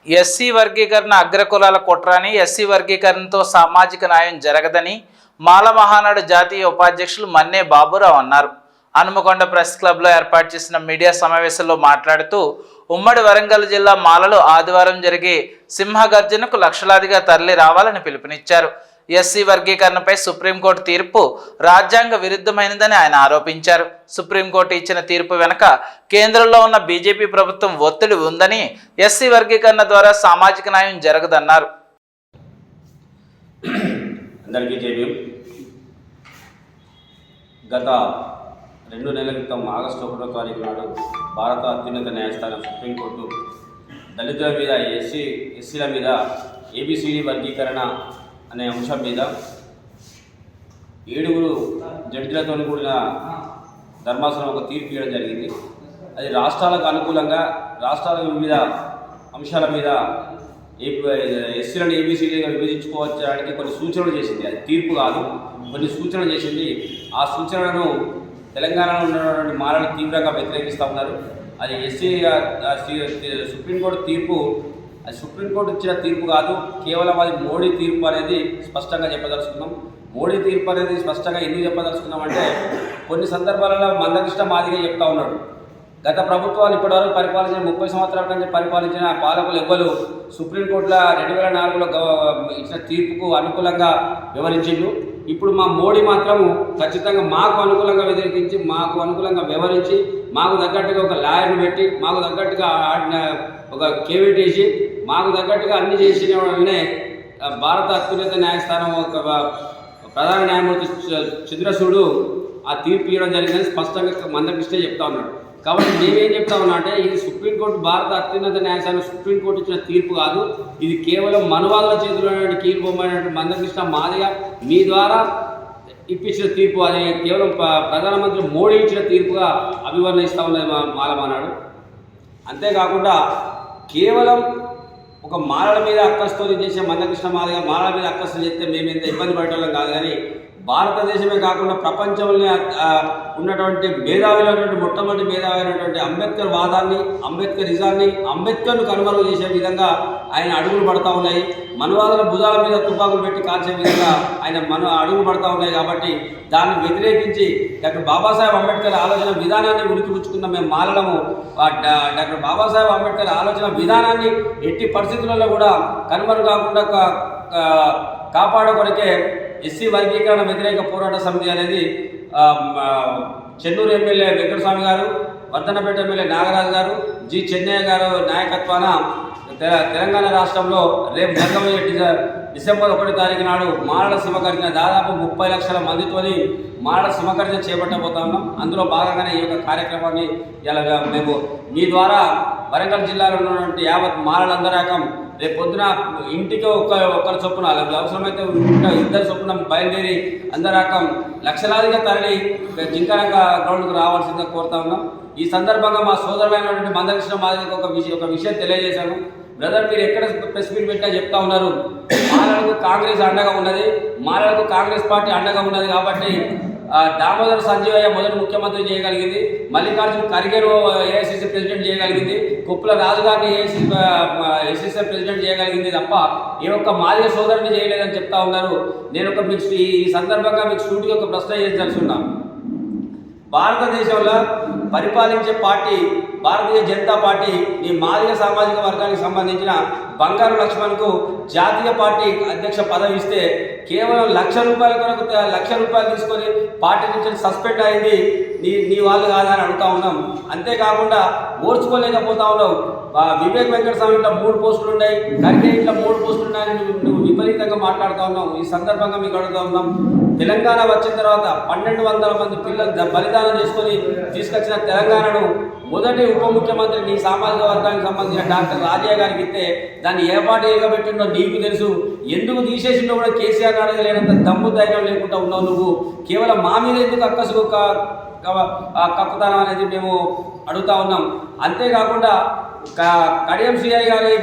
SC వర్గీకరణ అగ్రకులాల కుట్రని, SC వర్గీకరణతో సామాజిక న్యాయం జరగదని మాల మహానాడు జాతీయ ఉపాధ్యక్షులు మన్నే బాబురావు అన్నారు. హనుమకొండ ప్రెస్ క్లబ్లో ఏర్పాటు చేసిన మీడియా సమావేశంలో మాట్లాడుతూ ఉమ్మడి వరంగల్ జిల్లా మాలలో ఆదివారం జరిగే సింహగర్జనకు లక్షలాదిగా తరలి రావాలని పిలుపునిచ్చారు. ఎస్సీ వర్గీకరణపై సుప్రీంకోర్టు తీర్పు రాజ్యాంగ విరుద్ధమైనదని ఆయన ఆరోపించారు. సుప్రీంకోర్టు ఇచ్చిన తీర్పు వెనుక కేంద్రంలో ఉన్న బీజేపీ ప్రభుత్వం ఒత్తిడి ఉందని, ఎస్సీ వర్గీకరణ ద్వారా సామాజిక న్యాయం జరగదన్నారు. గత 2 నెలల క్రితం ఆగస్టు 1వ తారీఖు నాడు భారత అత్యున్నత న్యాయస్థానం సుప్రీంకోర్టు దళితుల మీద ఎస్సీల మీద ఏబిసిడి వర్గీకరణ అనే అంశం మీద 7 జడ్జిలతో కూడిన ధర్మాసనం ఒక తీర్పు ఇవ్వడం జరిగింది. అది రాష్ట్రాలకు అనుకూలంగా రాష్ట్రాల వివిధ అంశాల మీద ఎస్సీలను ఏబిసిడిగా విభజించుకోవడానికి కొన్ని సూచనలు చేసింది. అది తీర్పు కాదు, కొన్ని సూచనలు చేసింది. ఆ సూచనలను తెలంగాణలో ఉన్నటువంటి మాలలు తీవ్రంగా వ్యతిరేకిస్తూ ఉన్నారు. అది సుప్రీంకోర్టు తీర్పు, అది సుప్రీంకోర్టు ఇచ్చిన తీర్పు కాదు, కేవలం అది మోడీ తీర్పు అనేది స్పష్టంగా చెప్పదలుచుకున్నాం. మోడీ తీర్పు అనేది స్పష్టంగా ఎందుకు చెప్పదలుచుకున్నాం అంటే, కొన్ని సందర్భాలలో మందకృష్ణ మాదిగా చెప్తా ఉన్నాడు. గత ప్రభుత్వాలు ఇప్పటివరకు పరిపాలించిన 30 సంవత్సరాల నుంచి పరిపాలించిన పాలకులు ఎవ్వరు సుప్రీంకోర్టులో 2004లో ఇచ్చిన తీర్పుకు అనుకూలంగా వివరించిండు. ఇప్పుడు మా మోడీ మాత్రము ఖచ్చితంగా మాకు అనుకూలంగా వ్యతిరేకించి, మాకు అనుకూలంగా వివరించి, మాకు తగ్గట్టుగా ఒక లాయర్ని పెట్టి, మాకు తగ్గట్టుగా ఒక కేవిట్ వేసి, మాకు తగ్గట్టుగా అన్ని చేసిన వాళ్ళనే భారత అత్యున్నత న్యాయస్థానం ఒక ప్రధాన న్యాయమూర్తి చంద్రచూడ్ ఆ తీర్పు ఇవ్వడం జరిగిందని స్పష్టంగా మందకృష్ణ చెప్తా ఉన్నాడు. కాబట్టి మేమేం చెప్తా ఉన్నా అంటే, ఇది సుప్రీంకోర్టు, భారత అత్యున్నత న్యాయస్థానం సుప్రీంకోర్టు ఇచ్చిన తీర్పు కాదు, ఇది కేవలం మనవాళ్ళ చేతిలో కీలుబొమ్మైనటువంటి మందకృష్ణ మాదిగా మీ ద్వారా ఇప్పించిన తీర్పు. అది కేవలం ప్రధానమంత్రి మోడీ ఇచ్చిన తీర్పుగా అభివర్ణన ఇస్తా ఉన్నది మాలమానాడు. అంతేకాకుండా కేవలం ఒక మాలల మీద అక్కస్తో చేసే మందకృష్ణ మాదిగా మాలల మీద అక్కస్తో చేస్తే మేము ఎంత ఇబ్బంది పడటం కాదు, కానీ భారతదేశమే కాకుండా ప్రపంచంలో ఉన్నటువంటి మేధావులైనటువంటి మొట్టమొదటి మేధావైనటువంటి అంబేద్కర్ వాదాన్ని, అంబేద్కరిజాన్ని, అంబేద్కర్ను కనుమరుగు చేసే విధంగా ఆయన అడుగులు పడతా ఉన్నాయి. మనువాదుల భుజాల మీద తుపాకులు పెట్టి కాల్చే విధంగా ఆయన అడుగులు పడతా ఉన్నాయి. కాబట్టి దాన్ని వ్యతిరేకించి డాక్టర్ బాబాసాహెబ్ అంబేద్కర్ ఆలోచన విధానాన్ని ఉనికిపుచ్చుకున్న మేము మాలడము డాక్టర్ బాబాసాహెబ్ అంబేద్కర్ ఆలోచన విధానాన్ని ఎట్టి పరిస్థితులలో కూడా కనుమరుగు కాకుండా కాపాడే కొరకే ఎస్సీ వర్గీకరణ వ్యతిరేక పోరాట సమితి అనేది చెన్నూరు ఎమ్మెల్యే వెంకటస్వామి గారు, వర్ధనపేట ఎమ్మెల్యే నాగరాజు గారు, జి చెన్నయ్య గారు నాయకత్వాన తెలంగాణ రాష్ట్రంలో రేపు జరగబోయే డిసెంబర్ 1వ తారీఖు నాడు మాలల సింహగర్జన దాదాపు 30 లక్షల మందితోని మాలల సింహగర్జన చేపట్టబోతా ఉన్నాం. అందులో భాగంగానే ఈ యొక్క కార్యక్రమాన్ని ఇలా మేము మీ ద్వారా వరంగల్ జిల్లాలో ఉన్నటువంటి యావత్ మాలలందరాకం రేపు పొద్దున ఇంటికి ఒకరి చొప్పున, అవసరమైతే 2 చొప్పున బయలుదేరి అందరాకం లక్షలాదిగా తరలి జింకానక గ్రౌండ్కు రావాల్సిందిగా కోరుతా ఉన్నాం. ఈ సందర్భంగా మా సోదరులైనటువంటి మందకృష్ణ మాదిరికి ఒక విషయం తెలియజేశాను. బ్రదర్, మీరు ఎక్కడ ప్రెస్ మీట్ పెట్టినా చెప్తా ఉన్నారు, మాలలకు కాంగ్రెస్ అండగా ఉన్నది, మాలలకు కాంగ్రెస్ పార్టీ అండగా ఉన్నది. కాబట్టి దామోదర్ సంజీవయ్య మొదటి ముఖ్యమంత్రి చేయగలిగింది, మల్లికార్జున ఖర్గేను ఏఐసిసి ప్రెసిడెంట్ చేయగలిగింది, కుప్పల రాజు గారిని ఏఐసిసి ప్రెసిడెంట్ చేయగలిగింది తప్ప ఏ ఒక్క మాదిగ సోదరుని చేయలేదని చెప్తా ఉన్నారు. నేను మీకు ఈ సందర్భంగా మీకు సూటిగా ఒక ప్రశ్న చేయాల్సున్నాను. భారతదేశంలో పరిపాలించే పార్టీ భారతీయ జనతా పార్టీ ఈ మాదిగ సామాజిక వర్గానికి సంబంధించిన బంగారు లక్ష్మణ్కు జాతీయ పార్టీ అధ్యక్ష పదవి ఇస్తే కేవలం ₹1,00,000 తీసుకొని పార్టీ నుంచి సస్పెండ్ అయింది నీ వాళ్ళు కాదని అడుగుతా ఉన్నాం. అంతేకాకుండా ఓర్చుకోలేకపోతా ఉన్నావు. వివేక్ వెంకటస్వామి ఇంట్లో 3 పోస్టులు ఉన్నాయి, ఖర్గే ఇంట్లో 3 పోస్టులు ఉన్నాయని నువ్వు విపరీతంగా మాట్లాడుతూ ఉన్నావు. ఈ సందర్భంగా మీకు అడుగుతా ఉన్నాం, తెలంగాణ వచ్చిన తర్వాత 1200 మంది పిల్లలు బలిదానం చేసుకొని తీసుకొచ్చిన తెలంగాణను మొదటి ఉప ముఖ్యమంత్రి నీ సామాజిక వర్గానికి సంబంధించిన డాక్టర్ రాజయ్య గారికి ఇస్తే దాన్ని ఏ పార్టీ ఎగబెట్టిండో నీకు తెలుసు. ఎందుకు తీసేసిండో కూడా కేసీఆర్ అడగలేనంత దమ్ము ధైర్యం లేకుండా ఉన్నావు నువ్వు. కేవలం మా మీద ఎందుకు అక్కసు కక్కుతానం అనేది మేము అడుగుతా ఉన్నాం. అంతేకాకుండా కడియం శ్రీహరి గారి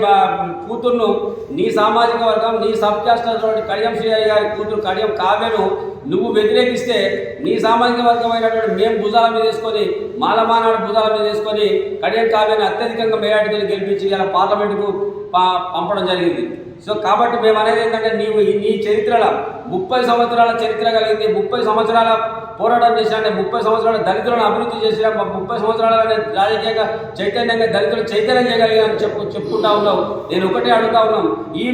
కూతుర్ను నీ సామాజిక వర్గం, నీ సబ్ క్యాస్ట్ కడియం శ్రీహరి గారి కూతురు కడియం కావ్యను నువ్వు వ్యతిరేకిస్తే నీ సామాజిక వర్గమైనటువంటి మేము భుజాల మీద వేసుకొని మాలమానాడు భుజాల మీద వేసుకొని కడియం కావ్యాన్ని అత్యధికంగా మెజార్టీతో గెలిపించి ఇలా పార్లమెంటుకు పంపడం జరిగింది. సో కాబట్టి మేము అనేది ఏంటంటే నీ చరిత్రలో 30 సంవత్సరాల చరిత్ర కలిగింది, 30 సంవత్సరాల పోరాటం చేసినా, 30 సంవత్సరాల దళితులను అభివృద్ధి చేసిన, 30 సంవత్సరాల రాజకీయంగా చైతన్యంగా దళితులు చైతన్యం చేయగలిగాను చెప్పుకుంటా ఉన్నావు. నేను ఒకటే అడుగుతా ఉన్నాను, ఈ